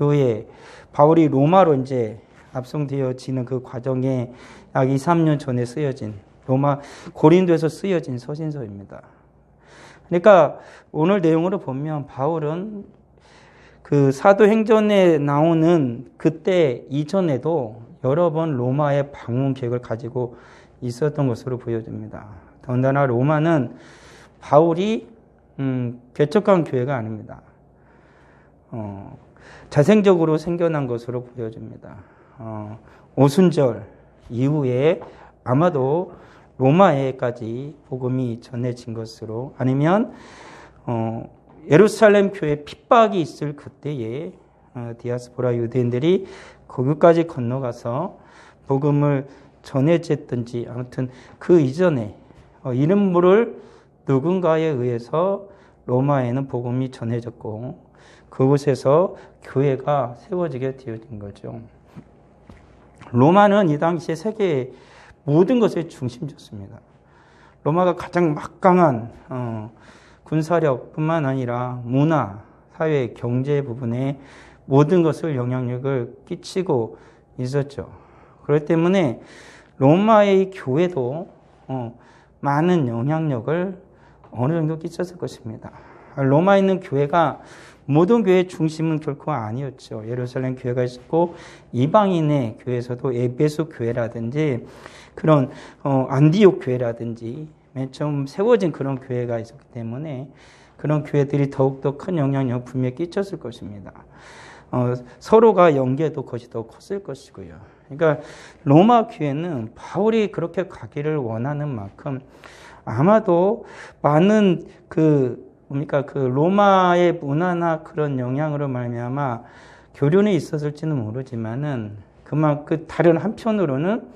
이후에 바울이 로마로 이제 압송되어지는 그 과정에 약 2, 3년 전에 쓰여진 로마 고린도에서 쓰여진 서신서입니다. 그러니까 오늘 내용으로 보면 바울은 그 사도행전에 나오는 그때 이전에도 여러 번 로마의 방문 계획을 가지고 있었던 것으로 보여집니다. 더군다나 로마는 바울이 개척한 교회가 아닙니다. 자생적으로 생겨난 것으로 보여집니다. 오순절 이후에 아마도 로마에까지 복음이 전해진 것으로, 아니면 예루살렘 교회 핍박이 있을 그때에 디아스포라 유대인들이 거기까지 건너가서 복음을 전해졌든지, 아무튼 그 이전에 이름 모를 누군가에 의해서 로마에는 복음이 전해졌고 그곳에서 교회가 세워지게 되어진 거죠. 로마는 이 당시에 세계의 모든 것의 중심지였습니다. 로마가 가장 막강한 군사력뿐만 아니라 문화, 사회, 경제 부분에 모든 것을 영향력을 끼치고 있었죠. 그렇기 때문에 로마의 교회도 많은 영향력을 어느 정도 끼쳤을 것입니다. 로마에 있는 교회가 모든 교회의 중심은 결코 아니었죠. 예루살렘 교회가 있었고 이방인의 교회에서도 에베소 교회라든지 그런 안디옥 교회라든지 맨 처음 세워진 그런 교회가 있었기 때문에 그런 교회들이 더욱더 큰 영향력을 분명히 끼쳤을 것입니다. 서로가 연계도 것이 더 컸을 것이고요. 그러니까 로마 교회는 바울이 그렇게 가기를 원하는 만큼 아마도 많은 그 로마의 문화나 그런 영향으로 말미암아 교류는 있었을지는 모르지만은 그만큼 다른 한편으로는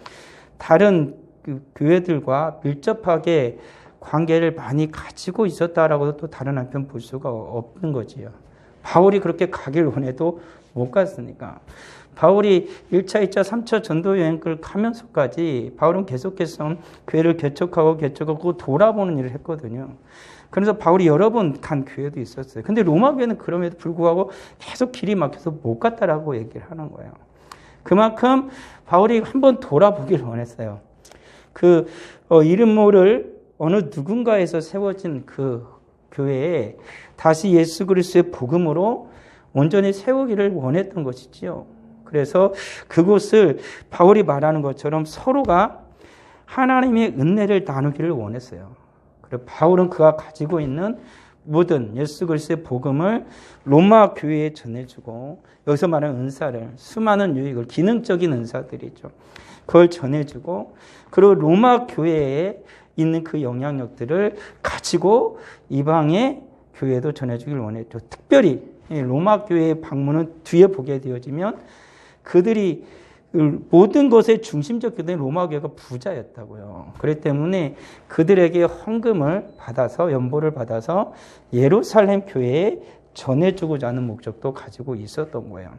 다른 그 교회들과 밀접하게 관계를 많이 가지고 있었다라고도 또 다른 한편 볼 수가 없는 거지요. 바울이 그렇게 가길 원해도 못 갔으니까. 바울이 1차, 2차, 3차 전도 여행을 가면서까지 바울은 계속해서 교회를 개척하고 돌아보는 일을 했거든요. 그래서 바울이 여러 번 간 교회도 있었어요. 근데 로마 교회는 그럼에도 불구하고 계속 길이 막혀서 못 갔다라고 얘기를 하는 거예요. 그만큼 바울이 한번 돌아보길 원했어요. 이름 모를 어느 누군가에서 세워진 그 교회에 다시 예수 그리스도의 복음으로 온전히 세우기를 원했던 것이지요. 그래서 그곳을 바울이 말하는 것처럼 서로가 하나님의 은혜를 나누기를 원했어요. 그리고 바울은 그가 가지고 있는 모든 예수 그리스도의 복음을 로마 교회에 전해주고, 여기서 말하는 은사를, 수많은 유익을, 기능적인 은사들이죠. 그걸 전해주고, 그리고 로마 교회에 있는 그 영향력들을 가지고 이방의 교회도 전해주길 원했죠. 특별히 로마 교회의 방문은 뒤에 보게 되어지면 그들이 모든 것의 중심적 교회는 로마 교회가 부자였다고요. 그렇기 때문에 그들에게 헌금을 받아서, 연보를 받아서 예루살렘 교회에 전해주고자 하는 목적도 가지고 있었던 거예요.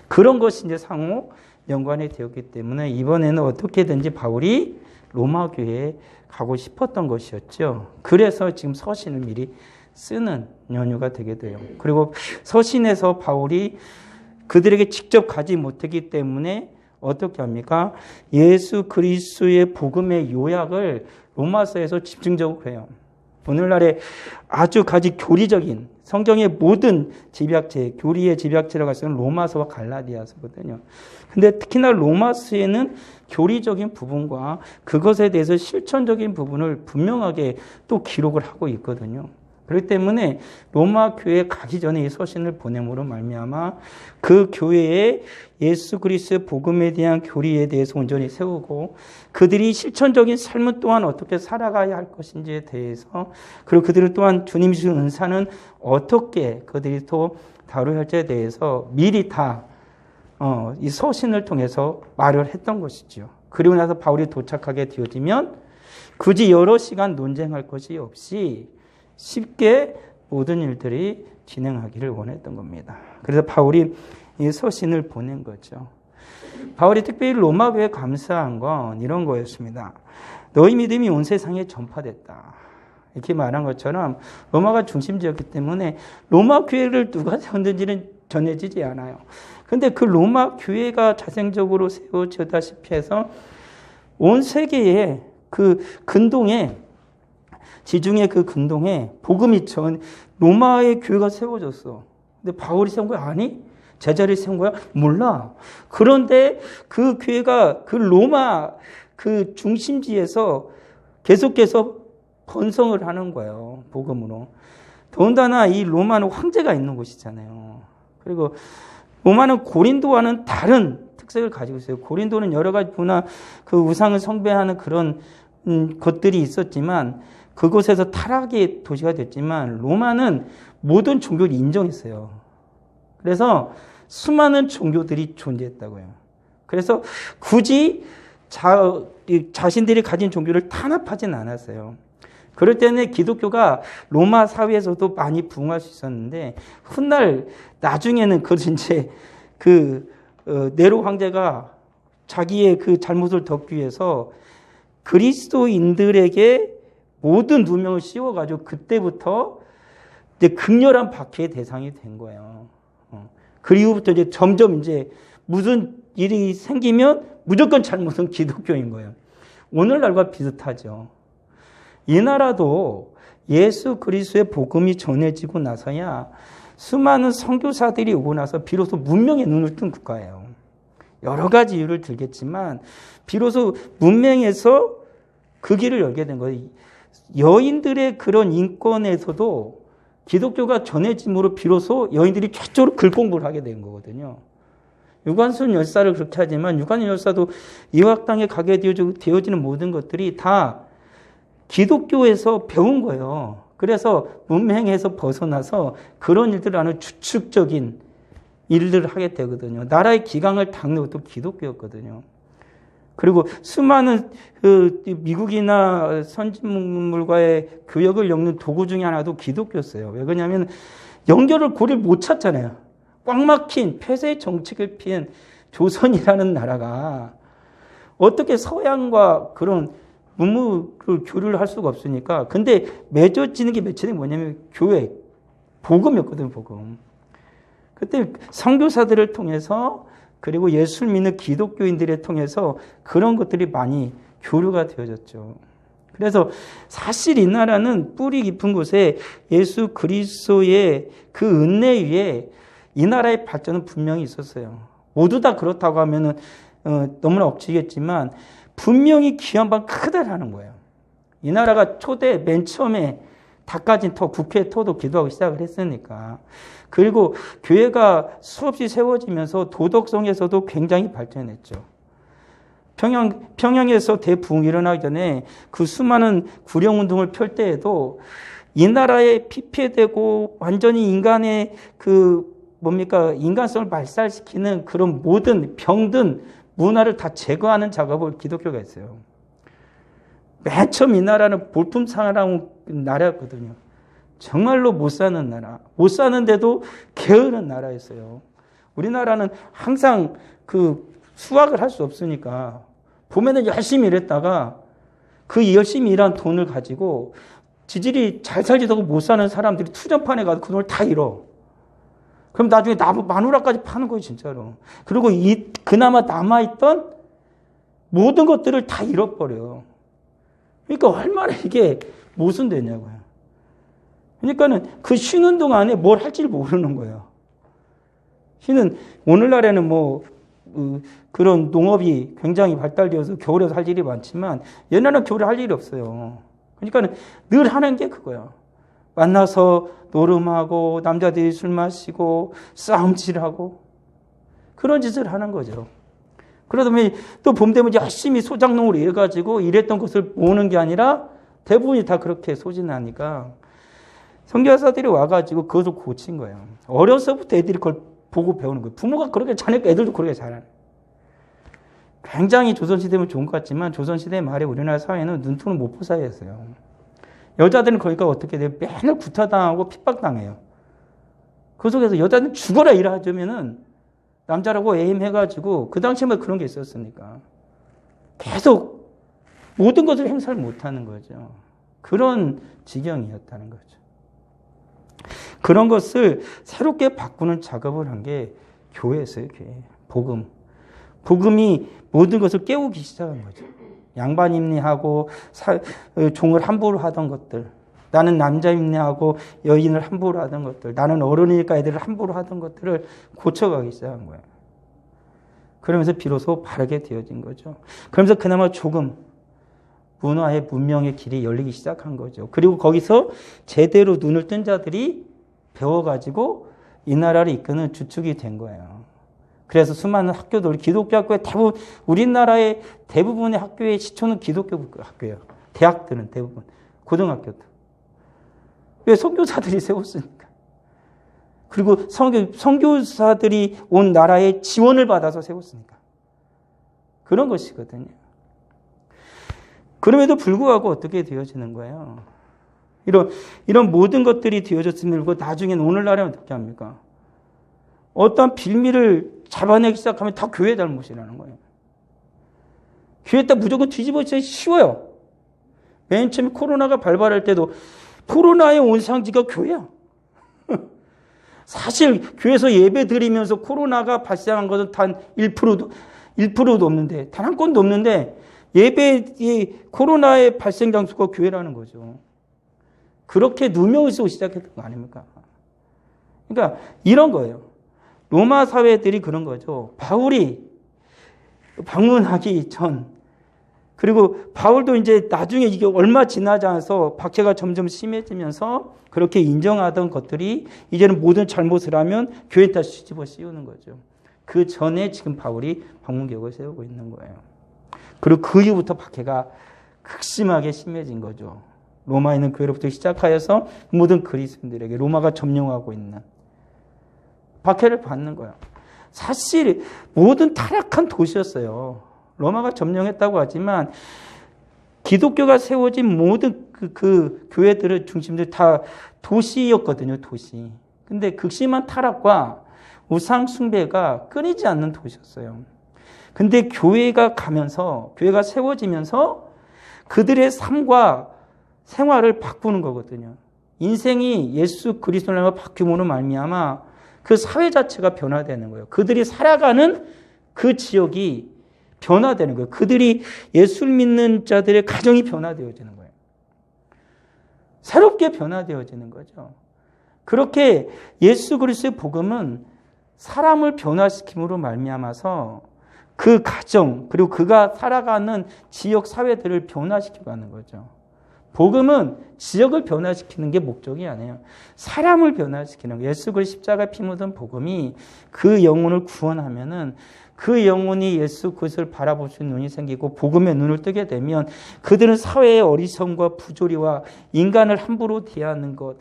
그런 것이 이제 상호 연관이 되었기 때문에 이번에는 어떻게든지 바울이 로마 교회에 가고 싶었던 것이었죠. 그래서 지금 서신을 미리 쓰는 연유가 되게 돼요. 그리고 서신에서 바울이 그들에게 직접 가지 못했기 때문에 어떻게 합니까? 예수 그리스도의 복음의 요약을 로마서에서 집중적으로 해요. 오늘날에 아주 가지 교리적인 성경의 모든 집약체, 교리의 집약체라고 해서는 로마서와 갈라디아서거든요. 근데 특히나 로마서에는 교리적인 부분과 그것에 대해서 실천적인 부분을 분명하게 또 기록을 하고 있거든요. 그렇기 때문에 로마 교회에 가기 전에 이 서신을 보냄으로 말미암아 그 교회에 예수 그리스도의 복음에 대한 교리에 대해서 온전히 세우고, 그들이 실천적인 삶은 또한 어떻게 살아가야 할 것인지에 대해서, 그리고 그들은 또한 주님이 주신 은사는 어떻게 그들이 또 다뤄야 할지에 대해서 미리 다 이 서신을 통해서 말을 했던 것이죠. 그리고 나서 바울이 도착하게 되어지면 굳이 여러 시간 논쟁할 것이 없이 쉽게 모든 일들이 진행하기를 원했던 겁니다. 그래서 바울이 이 서신을 보낸 거죠. 바울이 특별히 로마 교회에 감사한 건 이런 거였습니다. 너희 믿음이 온 세상에 전파됐다. 이렇게 말한 것처럼 로마가 중심지였기 때문에 로마 교회를 누가 세웠는지는 전해지지 않아요. 근데 그 로마 교회가 자생적으로 세워졌다시피 해서 온 세계에 그 근동에, 지중해 그 근동에 복음이 로마의 교회가 세워졌어. 근데 바울이 세운 거야? 아니. 제자리 세운 거야? 몰라. 그런데 그 교회가 그 로마 그 중심지에서 계속해서 번성을 하는 거예요. 복음으로. 더군다나 이 로마는 황제가 있는 곳이잖아요. 그리고 로마는 고린도와는 다른 특색을 가지고 있어요. 고린도는 여러 가지 문화, 그 우상을 숭배하는 그런 것들이 있었지만 그곳에서 타락의 도시가 됐지만 로마는 모든 종교를 인정했어요. 그래서 수많은 종교들이 존재했다고요. 그래서 굳이 자신들이 가진 종교를 탄압하진 않았어요. 그럴 때는 기독교가 로마 사회에서도 많이 부흥할 수 있었는데 훗날 나중에는 네로 황제가 자기의 그 잘못을 덮기 위해서 그리스도인들에게 모든 누명을 씌워가지고 그때부터 이제 극렬한 박해의 대상이 된 거예요. 그 이후부터 이제 점점 이제 무슨 일이 생기면 무조건 잘못은 기독교인 거예요. 오늘날과 비슷하죠. 이 나라도 예수 그리스도의 복음이 전해지고 나서야 수많은 선교사들이 오고 나서 비로소 문명의 눈을 뜬 국가예요. 여러 가지 이유를 들겠지만 비로소 문명에서 그 길을 열게 된 거예요. 여인들의 그런 인권에서도 기독교가 전해짐으로 비로소 여인들이 최초로 글 공부를 하게 된 거거든요. 유관순 열사를 그렇게 하지만 유관순 열사도 이화당에 가게 되어지는 모든 것들이 다 기독교에서 배운 거예요. 그래서 문맹에서 벗어나서 그런 일들을 하는 주축적인 일들을 하게 되거든요. 나라의 기강을 닦는 것도 기독교였거든요. 그리고 수많은 미국이나 선진물과의 교역을 엮는 도구 중에 하나도 기독교였어요. 왜 그러냐면 연결을 고리를 못 찾잖아요. 꽉 막힌 폐쇄 정책을 피한 조선이라는 나라가 어떻게 서양과 그런 문물을 교류를 할 수가 없으니까. 근데 맺어지는 게 뭐냐면 교회, 복음이었거든요, 복음. 그때 선교사들을 통해서 그리고 예수를 믿는 기독교인들을 통해서 그런 것들이 많이 교류가 되어졌죠. 그래서 사실 이 나라는 뿌리 깊은 곳에 예수 그리스도의 그 은혜 위에 이 나라의 발전은 분명히 있었어요. 모두 다 그렇다고 하면은 너무나 억지겠지만 분명히 귀한 바 크다라는 거예요. 이 나라가 맨 처음에 닦아진 터, 국회 터도 기도하고 시작을 했으니까. 그리고 교회가 수없이 세워지면서 도덕성에서도 굉장히 발전했죠. 평양에서 대부흥이 일어나기 전에 그 수많은 구령운동을 펼 때에도 이 나라에 피폐되고 완전히 인간의 인간성을 말살시키는 그런 모든 병든 문화를 다 제거하는 작업을 기독교가 했어요. 맨 처음 이 나라는 볼품상하라는 나라였거든요. 정말로 못 사는 나라. 못 사는데도 게으른 나라였어요. 우리나라는 항상 수학을 할 수 없으니까 봄에는 열심히 일했다가 그 열심히 일한 돈을 가지고 지질이 잘 살지도 못 사는 사람들이 투전판에 가서 그 돈을 다 잃어. 그럼 나중에 마누라까지 파는 거예요, 진짜로. 그리고 그나마 남아있던 모든 것들을 다 잃어버려요. 그러니까 얼마나 이게 모순되냐고요. 그러니까는 그 쉬는 동안에 뭘 할지 모르는 거예요. 오늘날에는 그런 농업이 굉장히 발달되어서 겨울에도 할 일이 많지만 옛날에는 겨울에 할 일이 없어요. 그러니까는 늘 하는 게 그거예요. 만나서 노름하고 남자들이 술 마시고 싸움질하고 그런 짓을 하는 거죠. 그러다 보니 또 봄 되면 열심히 소작농으로 일해가지고 일했던 것을 모으는 게 아니라 대부분이 다 그렇게 소진하니까 선교사들이 와가지고 그것을 고친 거예요. 어려서부터 애들이 그걸 보고 배우는 거예요. 부모가 그렇게 잘하니까 애들도 그렇게 잘하는 거예요. 굉장히 조선시대면 좋은 것 같지만 조선시대 말에 우리나라 사회는 눈뜨는 못보 사회였어요. 여자들은 그러니까 어떻게 돼요? 맨날 구타당하고 핍박당해요. 그 속에서 여자들은 죽어라 일하자면은 남자라고 애임해가지고 그 당시에 그런 게 있었으니까 계속 모든 것을 행사를 못하는 거죠. 그런 지경이었다는 거죠. 그런 것을 새롭게 바꾸는 작업을 한 게 교회였어요. 교회. 복음. 복음이 모든 것을 깨우기 시작한 거죠. 양반 임내하고 종을 함부로 하던 것들, 나는 남자 임내하고 여인을 함부로 하던 것들, 나는 어른이니까 애들을 함부로 하던 것들을 고쳐가기 시작한 거예요. 그러면서 비로소 바르게 되어진 거죠. 그러면서 그나마 조금 문화의 문명의 길이 열리기 시작한 거죠. 그리고 거기서 제대로 눈을 뜬 자들이 배워가지고 이 나라를 이끄는 주축이 된 거예요. 그래서 수많은 학교들, 기독교 학교에 대부분, 우리나라의 대부분의 학교의 시초는 기독교 학교예요. 대학들은 대부분, 고등학교도. 왜? 선교사들이 세웠으니까. 그리고 선교사들이 온 나라의 지원을 받아서 세웠으니까. 그런 것이거든요. 그럼에도 불구하고 어떻게 되어지는 거예요? 이런 모든 것들이 되어졌음에도 나중엔 오늘날에 어떻게 합니까? 어떤 빌미를 잡아내기 시작하면 다 교회 잘못이라는 거예요. 교회 때 무조건 뒤집어지기 쉬워요. 맨 처음에 코로나가 발발할 때도 코로나의 온상지가 교회야. 사실 교회에서 예배 드리면서 코로나가 발생한 것은 단 1%도 없는데, 단 한 건도 없는데 예배의 코로나의 발생 장소가 교회라는 거죠. 그렇게 누명을 쓰고 시작했던 거 아닙니까? 그러니까 이런 거예요. 로마 사회들이 그런 거죠. 바울이 방문하기 전, 그리고 바울도 이제 나중에 이게 얼마 지나지 않아서 박해가 점점 심해지면서 그렇게 인정하던 것들이 이제는 모든 잘못을 하면 교회 다 뒤집어 씌우는 거죠. 그 전에 지금 바울이 방문객을 세우고 있는 거예요. 그리고 그 이후부터 박해가 극심하게 심해진 거죠. 로마에 있는 교회로부터 시작하여서 모든 그리스도인들에게 로마가 점령하고 있는 박해를 받는 거예요. 사실 모든 타락한 도시였어요. 로마가 점령했다고 하지만 기독교가 세워진 모든 그 교회들의 중심들 다 도시였거든요. 도시. 근데 극심한 타락과 우상 숭배가 끊이지 않는 도시였어요. 근데 교회가 가면서, 교회가 세워지면서 그들의 삶과 생활을 바꾸는 거거든요. 인생이 예수 그리스도로 바뀌므로 말미암아 그 사회 자체가 변화되는 거예요. 그들이 살아가는 그 지역이 변화되는 거예요. 그들이 예수를 믿는 자들의 가정이 변화되어지는 거예요. 새롭게 변화되어지는 거죠. 그렇게 예수 그리스도의 복음은 사람을 변화시킴으로 말미암아서 그 가정, 그리고 그가 살아가는 지역 사회들을 변화시켜가는 거죠. 복음은 지역을 변화시키는 게 목적이 아니에요. 사람을 변화시키는 거예요. 예수 그리스도 십자가에 피 묻은 복음이 그 영혼을 구원하면은 그 영혼이 예수 그리스도를 바라볼 수 있는 눈이 생기고 복음의 눈을 뜨게 되면 그들은 사회의 어리석음과 부조리와 인간을 함부로 대하는 것,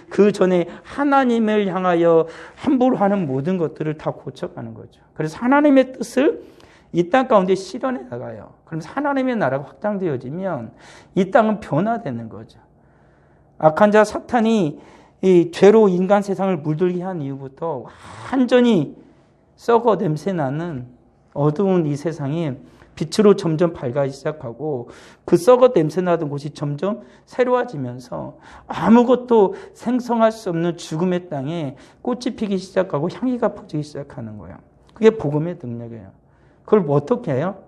그 전에 하나님을 향하여 함부로 하는 모든 것들을 다 고쳐가는 거죠. 그래서 하나님의 뜻을 이 땅 가운데 실현해 나가요. 그러면서 하나님의 나라가 확장되어지면 이 땅은 변화되는 거죠. 악한 자 사탄이 이 죄로 인간 세상을 물들게 한 이후부터 완전히 썩어 냄새나는 어두운 이 세상이 빛으로 점점 밝아지기 시작하고 그 썩어 냄새나던 곳이 점점 새로워지면서 아무것도 생성할 수 없는 죽음의 땅에 꽃이 피기 시작하고 향기가 퍼지기 시작하는 거예요. 그게 복음의 능력이에요. 그걸 어떻게 해요?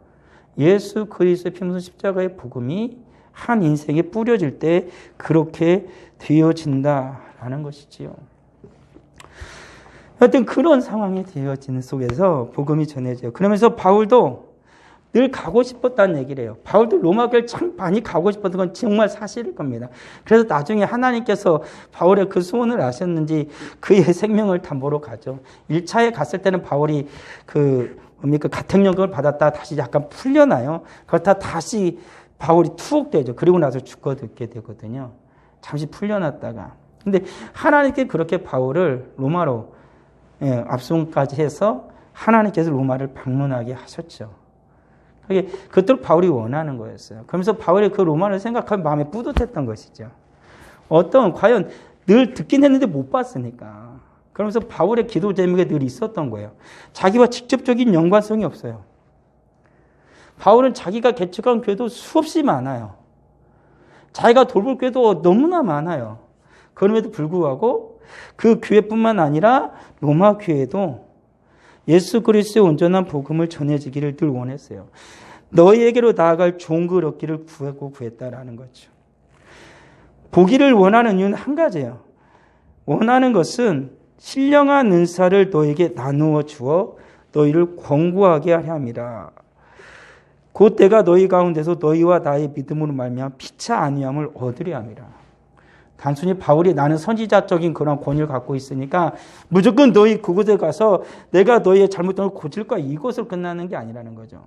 예수 그리스도의 피 묻은 십자가의 복음이 한 인생에 뿌려질 때 그렇게 되어진다라는 것이지요. 하여튼 그런 상황이 되어지는 속에서 복음이 전해져요. 그러면서 바울도 늘 가고 싶었다는 얘기를 해요. 바울도 로마 교회를 참 많이 가고 싶었던 건 정말 사실일 겁니다. 그래서 나중에 하나님께서 바울의 그 소원을 아셨는지 그의 생명을 담보로 가죠. 1차에 갔을 때는 바울이 가택연금을 받았다 다시 약간 풀려나요. 그렇다 다시 바울이 투옥되죠. 그리고 나서 죽게 되거든요. 잠시 풀려났다가. 근데 하나님께 그렇게 바울을 로마로 압송까지 해서 하나님께서 로마를 방문하게 하셨죠. 그것도 바울이 원하는 거였어요. 그러면서 바울이 그 로마를 생각하면 마음에 뿌듯했던 것이죠. 과연 늘 듣긴 했는데 못 봤으니까. 그러면서 바울의 기도 제목에 늘 있었던 거예요. 자기와 직접적인 연관성이 없어요. 바울은 자기가 개척한 교회도 수없이 많아요. 자기가 돌볼 교회도 너무나 많아요. 그럼에도 불구하고 그 교회뿐만 아니라 로마 교회도 예수 그리스도의 온전한 복음을 전해지기를 늘 원했어요. 너희에게로 나아갈 좋은 걸 얻기를 구했다라는 거죠. 보기를 원하는 이유는 한 가지예요. 원하는 것은 신령한 은사를 너에게 나누어 주어 너희를 권고하게 하려 함이라. 곧 내가 너희 가운데서 너희와 나의 믿음으로 말미암아 피차 안위함을 얻으려 함이라. 단순히 바울이 나는 선지자적인 그런 권위를 갖고 있으니까 무조건 너희 그곳에 가서 내가 너희의 잘못을 고칠 거야, 이것으로 끝나는 게 아니라는 거죠.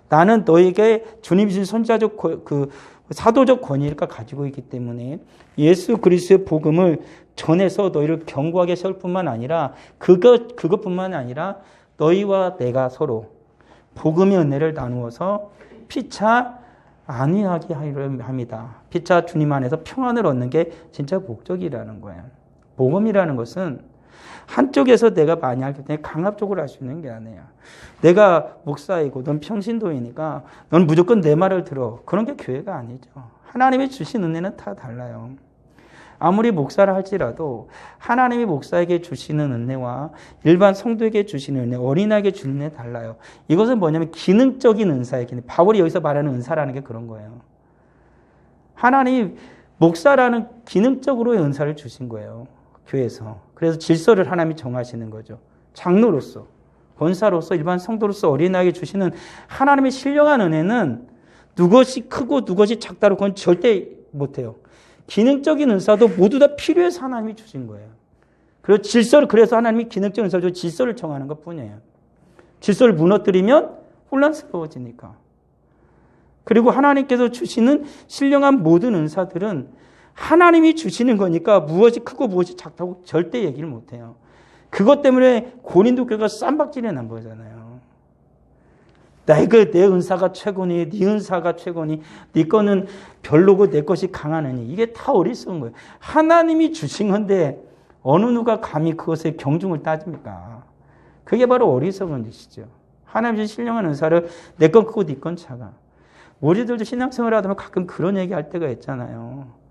나는 너에게 주님 주신 선지자적 사도적 권위를 가지고 있기 때문에 예수 그리스도의 복음을 전해서 너희를 경고하게 세울 뿐만 아니라 그것뿐만 아니라 너희와 내가 서로 복음의 은혜를 나누어서 피차 안위하게 하려 합니다. 피차 주님 안에서 평안을 얻는 게 진짜 목적이라는 거예요. 복음이라는 것은 한쪽에서 내가 많이 알기 때문에 강압적으로 할 수 있는 게 아니에요. 내가 목사이고 넌 평신도이니까 넌 무조건 내 말을 들어. 그런 게 교회가 아니죠. 하나님이 주신 은혜는 다 달라요. 아무리 목사를 할지라도 하나님이 목사에게 주시는 은혜와 일반 성도에게 주시는 은혜, 어린아이에게 주는 은혜 달라요. 이것은 뭐냐면 기능적인 은사예요. 바울이 여기서 말하는 은사라는 게 그런 거예요. 하나님이 목사라는 기능적으로의 은사를 주신 거예요. 교회에서. 그래서 질서를 하나님이 정하시는 거죠. 장로로서, 권사로서, 일반 성도로서 어린아이에게 주시는 하나님의 신령한 은혜는 누것이 크고 누것이 작다로 그건 절대 못해요. 기능적인 은사도 모두 다 필요해서 하나님이 주신 거예요. 그리고 질서를, 그래서 하나님이 기능적인 은사를 주고 질서를 정하는 것 뿐이에요. 질서를 무너뜨리면 혼란스러워지니까. 그리고 하나님께서 주시는 신령한 모든 은사들은 하나님이 주시는 거니까 무엇이 크고 무엇이 작다고 절대 얘기를 못해요. 그것 때문에 고린도 교회가 쌈박질이 난 거잖아요. 내 은사가 최고니, 네 은사가 최고니, 네 거는 별로고 내 것이 강하느니, 이게 다 어리석은 거예요. 하나님이 주신 건데 어느 누가 감히 그것의 경중을 따집니까? 그게 바로 어리석은 짓이죠. 하나님이 주신 신령한 은사를 내 건 크고 네 건 작아. 우리들도 신앙생활을 하다 보면 가끔 그런 얘기 할 때가 있잖아요.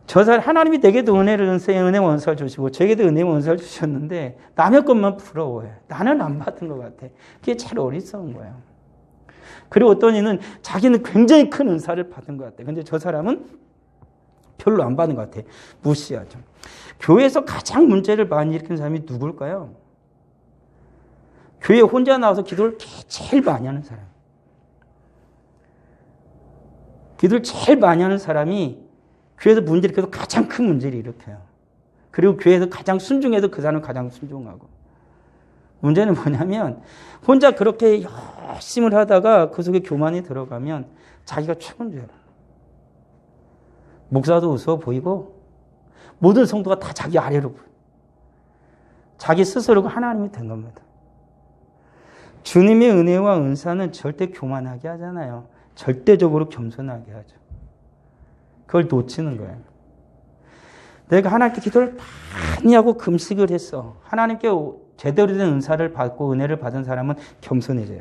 하나님이 내게도 은혜 원사를 주시고 저에게도 은혜 원사를 주셨는데 남의 것만 부러워해. 나는 안 받은 것 같아. 그게 제일 어리석은 거예요. 그리고 어떤 이는 자기는 굉장히 큰 은사를 받은 것 같아. 근데 저 사람은 별로 안 받은 것 같아. 무시하죠. 교회에서 가장 문제를 많이 일으키는 사람이 누굴까요? 교회에 혼자 나와서 기도를 제일 많이 하는 사람. 기도를 제일 많이 하는 사람이 교회에서 문제를 일으켜서 가장 큰 문제를 일으켜요. 그리고 교회에서 가장 순종해도 그 사람은 가장 순종하고. 문제는 뭐냐면 혼자 그렇게 열심히 하다가 그 속에 교만이 들어가면 자기가 최고인 줄 알아. 목사도 웃어 보이고 모든 성도가 다 자기 아래로 보여. 자기 스스로가 하나님이 된 겁니다. 주님의 은혜와 은사는 절대 교만하게 하잖아요. 절대적으로 겸손하게 하죠. 그걸 놓치는 거예요. 내가 하나님께 기도를 많이 하고 금식을 했어. 하나님께 제대로 된 은사를 받고 은혜를 받은 사람은 겸손해져요.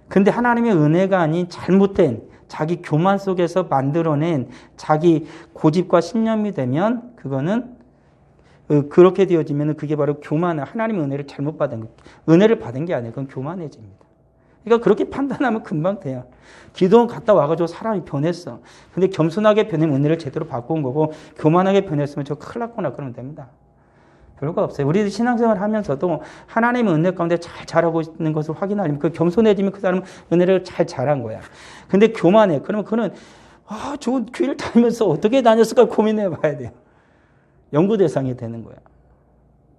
근데 하나님의 은혜가 아닌 잘못된 자기 교만 속에서 만들어낸 자기 고집과 신념이 되면 그거는 그렇게 되어지면 그게 바로 교만한 하나님의 은혜를 잘못 받은 거. 은혜를 받은 게 아니에요. 그건 교만해집니다. 그러니까 그렇게 판단하면 금방 돼요. 기도원 갔다 와가지고 사람이 변했어. 근데 겸손하게 변하면 은혜를 제대로 받고 온 거고 교만하게 변했으면 저 큰일 났구나 그러면 됩니다. 별거 없어요. 우리들 신앙생활 하면서도 하나님의 은혜 가운데 잘 자라고 있는 것을 확인하려면 그 겸손해지면 그 사람은 은혜를 잘 자란 거야. 근데 교만해. 그러면 그는 좋은 교회를 다니면서 어떻게 다녔을까 고민해 봐야 돼요. 연구 대상이 되는 거야.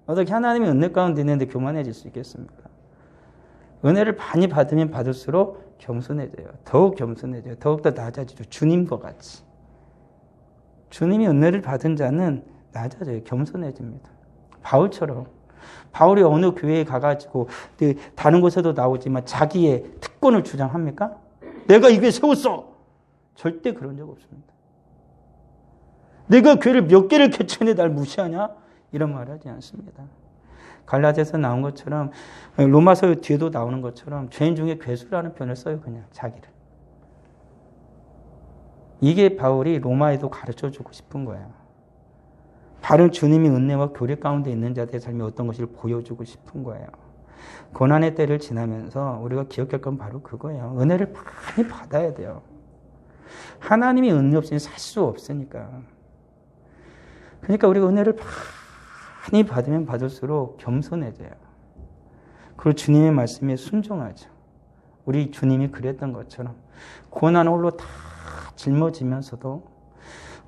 어떻게 하나님의 은혜 가운데 있는데 교만해질 수 있겠습니까? 은혜를 많이 받으면 받을수록 겸손해져요. 더욱 겸손해져요. 더욱더 낮아지죠. 주님과 같이. 주님이 은혜를 받은 자는 낮아져요. 겸손해집니다. 바울처럼. 바울이 어느 교회에 가가지고 다른 곳에도 나오지만 자기의 특권을 주장합니까? 내가 이 교회 세웠어. 절대 그런 적 없습니다. 내가 교회를 몇 개를 개최했는데 날 무시하냐? 이런 말 하지 않습니다. 갈라디아서 나온 것처럼 로마서 뒤에도 나오는 것처럼 죄인 중에 괴수라는 표현을 써요. 그냥 자기를. 이게 바울이 로마에도 가르쳐주고 싶은 거예요. 바른 주님이 은혜와 교리 가운데 있는 자들의 삶이 어떤 것을 보여주고 싶은 거예요. 고난의 때를 지나면서 우리가 기억할 건 바로 그거예요. 은혜를 많이 받아야 돼요. 하나님이 은혜 없이는 살 수 없으니까. 그러니까 우리가 은혜를 많이 받으면 받을수록 겸손해져요. 그리고 주님의 말씀에 순종하죠. 우리 주님이 그랬던 것처럼 고난 홀로 다 짊어지면서도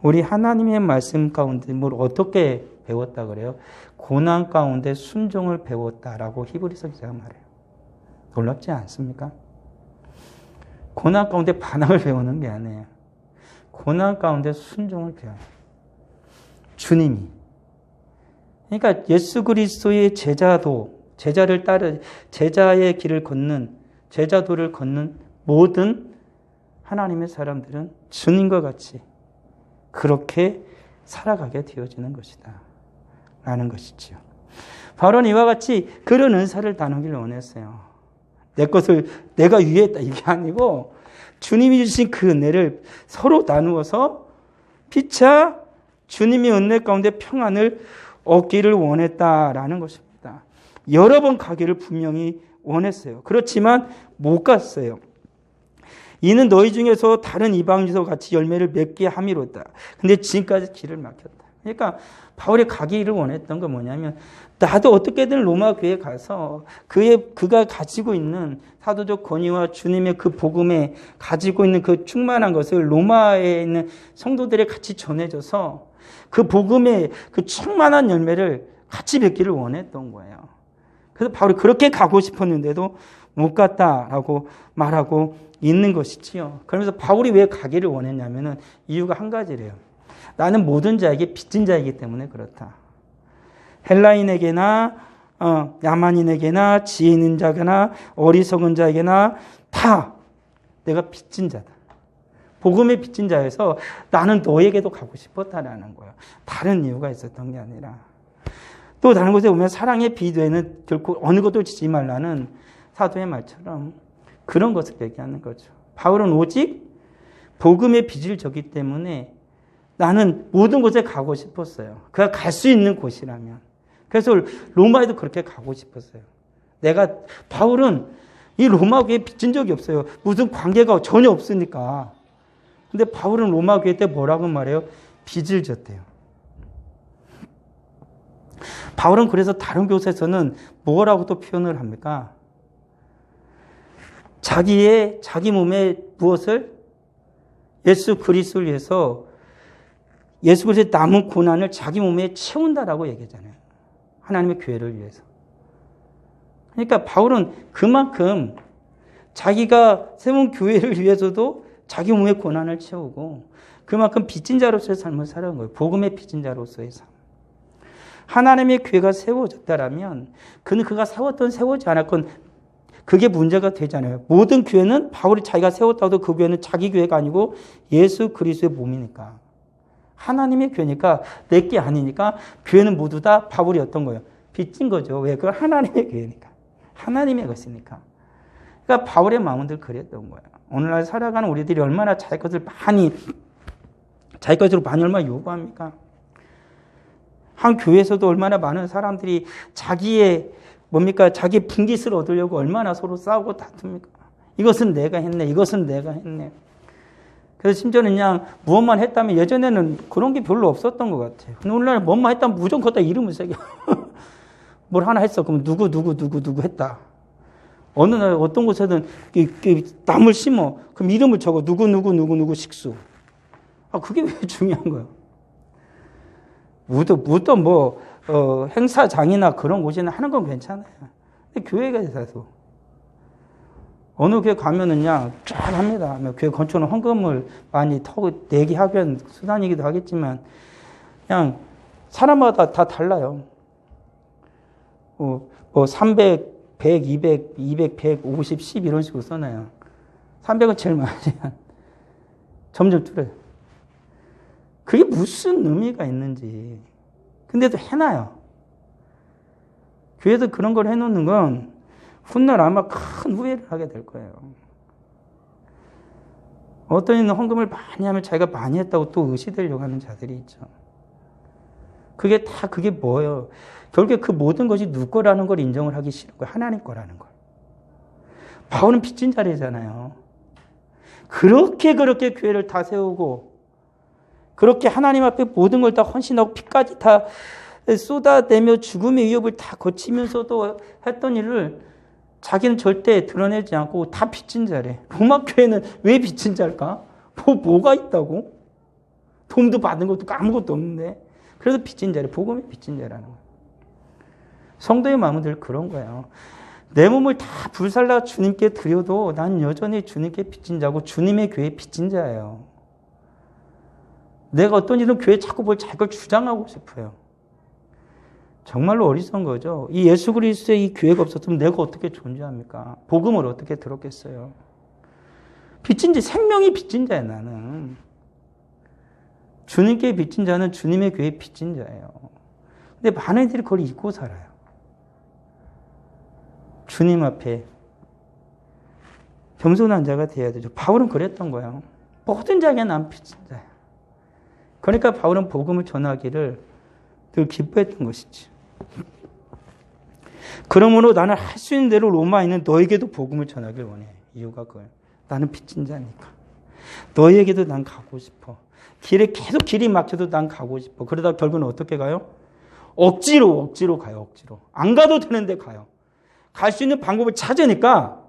우리 하나님의 말씀 가운데 뭘 어떻게 배웠다 그래요? 고난 가운데 순종을 배웠다라고 히브리서 기자가 말해요. 놀랍지 않습니까? 고난 가운데 반항을 배우는 게 아니에요. 고난 가운데 순종을 배워요. 주님이. 그러니까 예수 그리스도의 제자를 따르 제자의 길을 걷는 제자도를 걷는 모든 하나님의 사람들은 주님과 같이 그렇게 살아가게 되어지는 것이다. 라는 것이지요. 바울은 이와 같이 그런 은사를 나누기를 원했어요. 내 것을 내가 위했다 이게 아니고 주님이 주신 그 은혜를 서로 나누어서 피차 주님의 은혜 가운데 평안을 얻기를 원했다라는 것입니다. 여러 번 가기를 분명히 원했어요. 그렇지만 못 갔어요. 이는 너희 중에서 다른 이방인과 같이 열매를 맺게 함이로다. 근데 지금까지 길을 막혔다. 그러니까 바울이 가기를 원했던 건 뭐냐면 나도 어떻게든 로마 교회에 가서 그가 가지고 있는 사도적 권위와 주님의 그 복음에 가지고 있는 그 충만한 것을 로마에 있는 성도들에 같이 전해줘서 그 복음의 그 충만한 열매를 같이 맺기를 원했던 거예요. 그래서 바울이 그렇게 가고 싶었는데도 못 갔다라고 말하고 있는 것이지요. 그러면서 바울이 왜 가기를 원했냐면은 이유가 한 가지래요. 나는 모든 자에게 빚진 자이기 때문에 그렇다. 헬라인에게나 야만인에게나 지혜 있는 자거나 어리석은 자에게나 다 내가 빚진 자다. 복음의 빚진 자여서 나는 너에게도 가고 싶었다라는 거예요. 다른 이유가 있었던 게 아니라. 또 다른 곳에 보면 사랑의 빚에는 결코 어느 것도 지지 말라는 사도의 말처럼 그런 것을 얘기하는 거죠. 바울은 오직 복음의 빚을 졌기 때문에 나는 모든 곳에 가고 싶었어요. 그가 갈 수 있는 곳이라면. 그래서 로마에도 그렇게 가고 싶었어요. 바울은 이 로마 교회에 빚진 적이 없어요. 무슨 관계가 전혀 없으니까. 근데 바울은 로마 교회 때 뭐라고 말해요? 빚을 졌대요. 바울은 그래서 다른 교사에서는 뭐라고 또 표현을 합니까? 자기 몸에 무엇을? 예수 그리스도를 위해서 예수 그리스도의 남은 고난을 자기 몸에 채운다라고 얘기하잖아요. 하나님의 교회를 위해서. 그러니까 바울은 그만큼 자기가 세운 교회를 위해서도 자기 몸의 고난을 채우고 그만큼 빚진 자로서의 삶을 살아온 거예요. 복음의 빚진 자로서의 삶. 하나님의 교회가 세워졌다라면 그가 세워지 않았건 그게 문제가 되잖아요. 모든 교회는 바울이 자기가 세웠다고 그 교회는 자기 교회가 아니고 예수 그리스도의 몸이니까. 하나님의 교회니까 내 게 아니니까 교회는 모두 다 바울이 어떤 거예요? 빚진 거죠. 왜? 그건 하나님의 교회니까. 하나님의 것이니까. 그러니까 바울의 마음은 늘 그랬던 거예요. 오늘날 살아가는 우리들이 얼마나 자기 것으로 많이 얼마나 요구합니까? 한 교회에서도 얼마나 많은 사람들이 자기 분깃을 얻으려고 얼마나 서로 싸우고 다툽니까? 이것은 내가 했네. 이것은 내가 했네. 그래서 심지어는 그냥 무엇만 했다면 예전에는 그런 게 별로 없었던 것 같아요. 근데 오늘날 뭐만 했다면 무조건 거기다 이름을 새겨. 뭘 하나 했어. 그럼 누구 했다. 어느 날 어떤 곳에든 나물 심어. 그럼 이름을 적어. 누구 식수. 그게 왜 중요한 거예요? 무덤 행사장이나 그런 곳에는 하는 건 괜찮아요. 근데 교회가 있어서 어느 교회 가면은 그냥 쫙 합니다. 교회 건축은 헌금을 많이 내게 하기 위한 수단이기도 하겠지만 그냥 사람마다 다 달라요. 300, 100, 200, 100, 50, 10 이런 식으로 써놔요. 300은 제일 많아요. 점점 줄어요. 그게 무슨 의미가 있는지. 근데도 해놔요. 교회에서 그런 걸 해놓는 건 훗날 아마 큰 후회를 하게 될 거예요. 어떤 이는 헌금을 많이 하면 자기가 많이 했다고 또 의시되려고 하는 자들이 있죠. 그게 뭐예요? 결국에 그 모든 것이 누구 거라는 걸 인정을 하기 싫은 거예요. 하나님 거라는 걸. 바울은 빚진 자리잖아요. 그렇게 교회를 다 세우고 그렇게 하나님 앞에 모든 걸 다 헌신하고 피까지 다 쏟아내며 죽음의 위협을 다 거치면서도 했던 일을 자기는 절대 드러내지 않고 다 빚진 자래. 로마 교회는 왜 빚진 자일까? 뭐가 있다고? 도움도 받은 것도 아무것도 없는데. 그래서 빚진 자래. 복음이 빚진 자라는 거예요. 성도의 마음은 늘 그런 거예요. 내 몸을 다 불살라 주님께 드려도 난 여전히 주님께 빚진 자고 주님의 교회에 빚진 자예요. 내가 어떤 일은 교회에 자꾸 자기를 주장하고 싶어요. 정말로 어리석은 거죠. 이 예수 그리스도의 이 교회가 없었으면 내가 어떻게 존재합니까? 복음을 어떻게 들었겠어요? 빚진 자, 생명이 빚진 자예요, 나는. 주님께 빚진 자는 주님의 교회에 빚진 자예요. 근데 많은 이들이 그걸 잊고 살아요. 주님 앞에 겸손한 자가 되어야 되죠. 바울은 그랬던 거예요. 모든 자에게 난 빚진 자예요. 그러니까 바울은 복음을 전하기를 늘 기뻐했던 것이지. 그러므로 나는 할 수 있는 대로 로마에 있는 너에게도 복음을 전하길 원해. 이유가 그거예요. 나는 빚진 자니까. 너에게도 난 가고 싶어. 계속 길이 막혀도 난 가고 싶어. 그러다 결국은 어떻게 가요? 억지로 가요. 억지로. 안 가도 되는데 가요. 갈 수 있는 방법을 찾으니까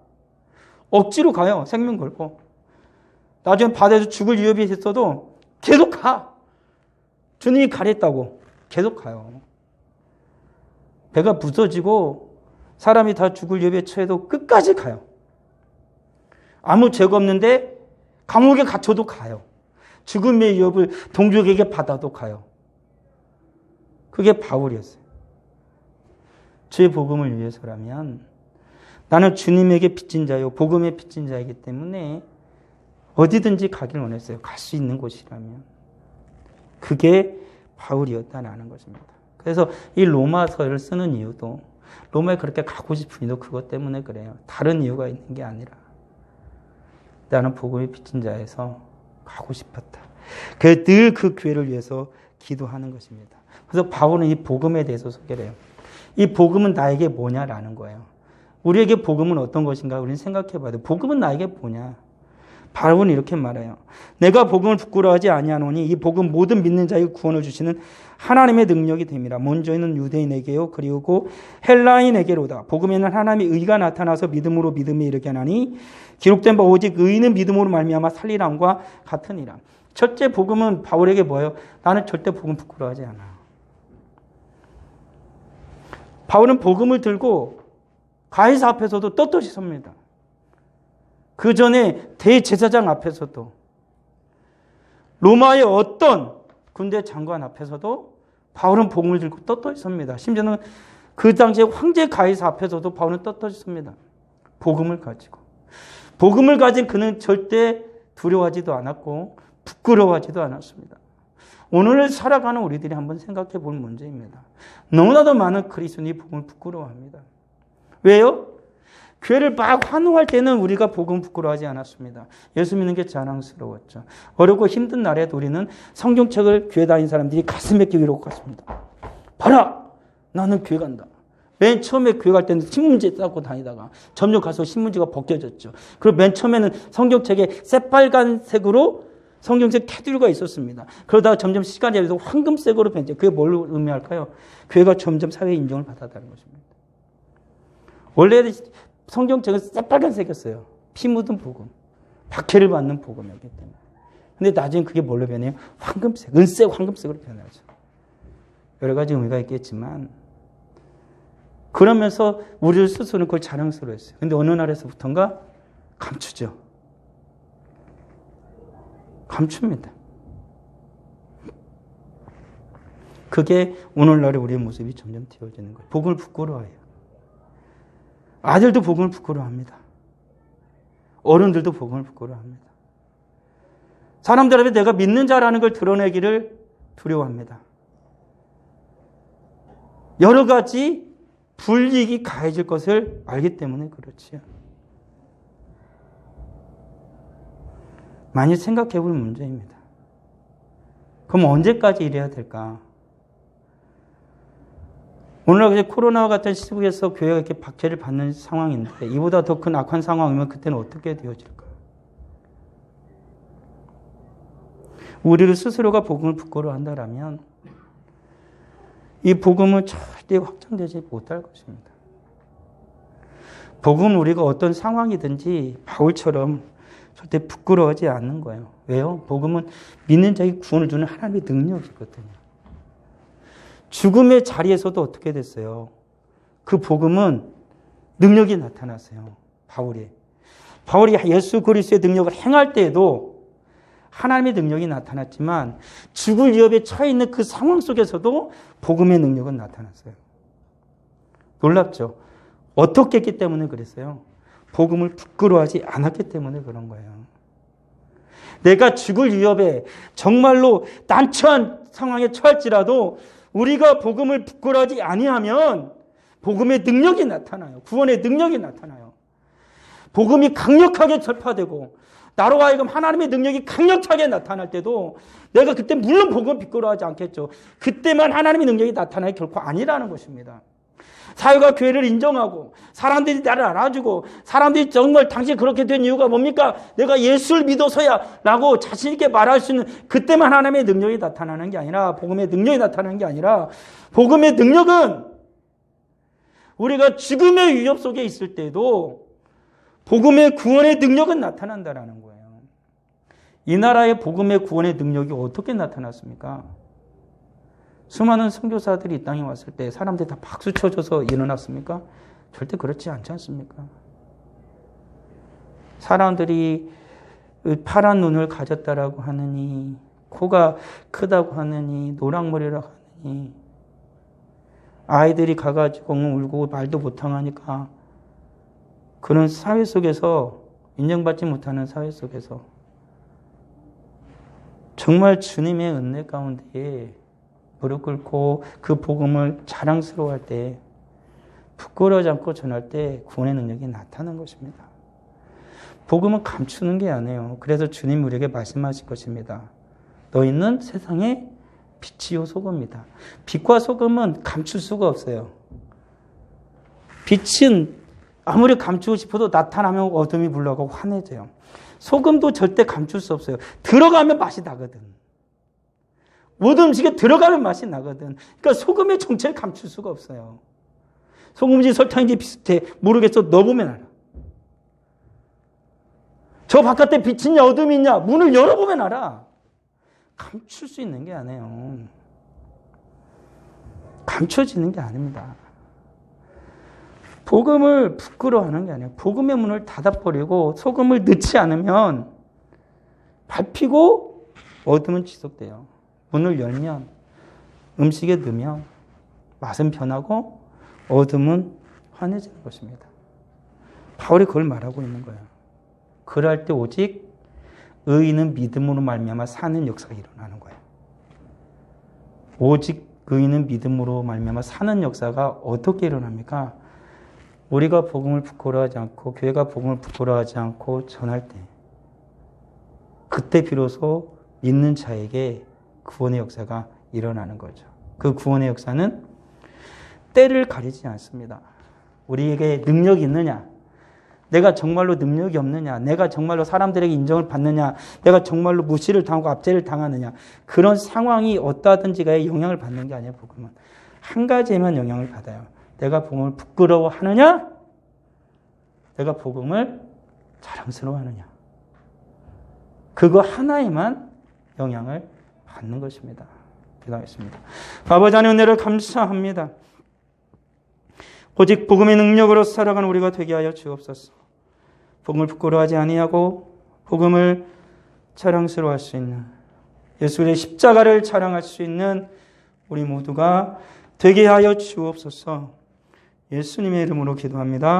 억지로 가요. 생명 걸고. 나중에 바다에서 죽을 위협이 있어도 계속 가. 주님이 가랬다고. 계속 가요. 배가 부서지고 사람이 다 죽을 위협에 처해도 끝까지 가요. 아무 죄가 없는데 감옥에 갇혀도 가요. 죽음의 위협을 동족에게 받아도 가요. 그게 바울이었어요. 주의 복음을 위해서라면 나는 주님에게 빚진 자요. 복음에 빚진 자이기 때문에 어디든지 가길 원했어요. 갈 수 있는 곳이라면. 그게 바울이었다는 것입니다. 그래서 이 로마서를 쓰는 이유도 로마에 그렇게 가고 싶은 이유도 그것 때문에 그래요. 다른 이유가 있는 게 아니라 나는 복음에 빚진 자에서 가고 싶었다. 그래서 늘 그 교회를 위해서 기도하는 것입니다. 그래서 바울은 이 복음에 대해서 소개를 해요. 이 복음은 나에게 뭐냐라는 거예요. 우리에게 복음은 어떤 것인가 우리는 생각해 봐야 돼요. 복음은 나에게 뭐냐. 바울은 이렇게 말해요. 내가 복음을 부끄러워하지 아니하노니 이 복음 모든 믿는 자에게 구원을 주시는 하나님의 능력이 됨이라. 먼저는 유대인에게요 그리고 헬라인에게로다. 복음에는 하나님의 의가 나타나서 믿음으로 믿음에 이르게 하나니 기록된 바 오직 의인은 믿음으로 말미암아 살리람과 같으니라. 첫째 복음은 바울에게 뭐예요? 나는 절대 복음 부끄러워하지 않아. 바울은 복음을 들고 가이사 앞에서도 떳떳이 섭니다. 그 전에 대제사장 앞에서도 로마의 어떤 군대 장관 앞에서도 바울은 복음을 들고 떳떳이 섭니다. 심지어는 그 당시에 황제 가이사 앞에서도 바울은 떳떳이 섭니다. 복음을 가지고. 복음을 가진 그는 절대 두려워하지도 않았고 부끄러워하지도 않았습니다. 오늘 살아가는 우리들이 한번 생각해 볼 문제입니다. 너무나도 많은 그리스도인이 복음을 부끄러워합니다. 왜요? 교회를 막 환호할 때는 우리가 복음 부끄러워하지 않았습니다. 예수 믿는 게 자랑스러웠죠. 어렵고 힘든 날에도 우리는 성경책을 교회 다니는 사람들이 가슴에 끼고 갔습니다. 봐라! 나는 교회 간다. 맨 처음에 교회 갈 때는 신문지 싸고 다니다가 점점 가서 신문지가 벗겨졌죠. 그리고 맨 처음에는 성경책에 새빨간색으로 성경책 테두리가 있었습니다. 그러다가 점점 시간이 지나서 황금색으로 변했죠. 그게 뭘 의미할까요? 교회가 점점 사회의 인정을 받았다는 것입니다. 원래 성경책은 새빨간색이었어요. 피 묻은 복음. 박해를 받는 복음이었기 때문에. 근데 나중에 그게 뭘로 변해요? 황금색, 은색 황금색으로 변하죠. 여러 가지 의미가 있겠지만 그러면서 우리를 스스로는 그걸 자랑스러워했어요. 근데 어느 날에서부터인가 감추죠. 감춥니다. 그게 오늘날의 우리의 모습이 점점 띄어지는 거예요. 복음을 부끄러워해요. 아들도 복음을 부끄러워합니다. 어른들도 복음을 부끄러워합니다. 사람들 앞에 내가 믿는 자라는 걸 드러내기를 두려워합니다. 여러 가지 불이익이 가해질 것을 알기 때문에 그렇지요. 많이 생각해 볼 문제입니다. 그럼 언제까지 이래야 될까? 오늘날 코로나와 같은 시국에서 교회가 이렇게 박해를 받는 상황인데 이보다 더 큰 악한 상황이면 그때는 어떻게 되어질까? 우리를 스스로가 복음을 부끄러워한다라면 이 복음은 절대 확장되지 못할 것입니다. 복음은 우리가 어떤 상황이든지 바울처럼 절대 부끄러워하지 않는 거예요. 왜요? 복음은 믿는 자에게 구원을 주는 하나님의 능력이거든요. 죽음의 자리에서도 어떻게 됐어요? 그 복음은 능력이 나타났어요. 바울이 예수 그리스도의 능력을 행할 때에도 하나님의 능력이 나타났지만 죽을 위협에 처해 있는 그 상황 속에서도 복음의 능력은 나타났어요. 놀랍죠? 어떻게 했기 때문에 그랬어요? 복음을 부끄러워하지 않았기 때문에 그런 거예요. 내가 죽을 위협에 정말로 난처한 상황에 처할지라도 우리가 복음을 부끄러워하지 아니하면 복음의 능력이 나타나요. 구원의 능력이 나타나요. 복음이 강력하게 전파되고 나로 하여금 하나님의 능력이 강력하게 나타날 때도 내가 그때 물론 복음을 부끄러워하지 않겠죠. 그때만 하나님의 능력이 나타나기 결코 아니라는 것입니다. 사회가 교회를 인정하고 사람들이 나를 알아주고 사람들이 정말 당신 그렇게 된 이유가 뭡니까? 내가 예수를 믿어서야 라고 자신 있게 말할 수 있는 그때만 하나님의 능력이 나타나는 게 아니라 복음의 능력이 나타나는 게 아니라 복음의 능력은 우리가 죽음의 위협 속에 있을 때도 복음의 구원의 능력은 나타난다라는 거예요. 이 나라의 복음의 구원의 능력이 어떻게 나타났습니까? 수많은 선교사들이 이 땅에 왔을 때 사람들이 다 박수 쳐줘서 일어났습니까? 절대 그렇지 않지 않습니까? 사람들이 파란 눈을 가졌다라고 하느니 코가 크다고 하느니 노랑머리라고 하느니 아이들이 가가지고 울고 말도 못하니까 그런 사회 속에서 인정받지 못하는 사회 속에서 정말 주님의 은혜 가운데에 무릎 꿇고 그 복음을 자랑스러워할 때 부끄러워하지 않고 전할 때 구원의 능력이 나타나는 것입니다. 복음은 감추는 게 아니에요. 그래서 주님 우리에게 말씀하실 것입니다. 너희는 세상의 빛이요 소금이다. 빛과 소금은 감출 수가 없어요. 빛은 아무리 감추고 싶어도 나타나면 어둠이 물러가고 환해져요. 소금도 절대 감출 수 없어요. 들어가면 맛이 나거든. 모든 음식에 들어가면 맛이 나거든. 그러니까 소금의 정체를 감출 수가 없어요. 소금인지 설탕인지 비슷해. 모르겠어. 넣어보면 알아. 저 바깥에 빛이 있냐 어둠이 있냐 문을 열어보면 알아. 감출 수 있는 게 아니에요. 감춰지는 게 아닙니다. 복음을 부끄러워하는 게 아니에요. 복음의 문을 닫아버리고 소금을 넣지 않으면 밟히고 어둠은 지속돼요. 문을 열면 음식에 넣으면 맛은 변하고 어둠은 환해지는 것입니다. 바울이 그걸 말하고 있는 거예요. 그럴 때 오직 의인은 믿음으로 말미암아 사는 역사가 일어나는 거예요. 오직 의인은 믿음으로 말미암아 사는 역사가 어떻게 일어납니까? 우리가 복음을 부끄러워하지 않고 교회가 복음을 부끄러워하지 않고 전할 때 그때 비로소 믿는 자에게 구원의 역사가 일어나는 거죠. 그 구원의 역사는 때를 가리지 않습니다. 우리에게 능력이 있느냐? 내가 정말로 능력이 없느냐? 내가 정말로 사람들에게 인정을 받느냐? 내가 정말로 무시를 당하고 압제를 당하느냐? 그런 상황이 어떠하든지가 영향을 받는 게 아니에요. 복음은 한 가지에만 영향을 받아요. 내가 복음을 부끄러워하느냐? 내가 복음을 자랑스러워하느냐? 그거 하나에만 영향을 받는 것입니다. 기도하겠습니다. 아버지 하나님 은혜를 감사합니다. 오직 복음의 능력으로 살아가는 우리가 되게 하여 주옵소서. 복음을 부끄러워하지 아니하고 복음을 자랑스러워할 수 있는 예수의 십자가를 자랑할 수 있는 우리 모두가 되게 하여 주옵소서. 예수님의 이름으로 기도합니다.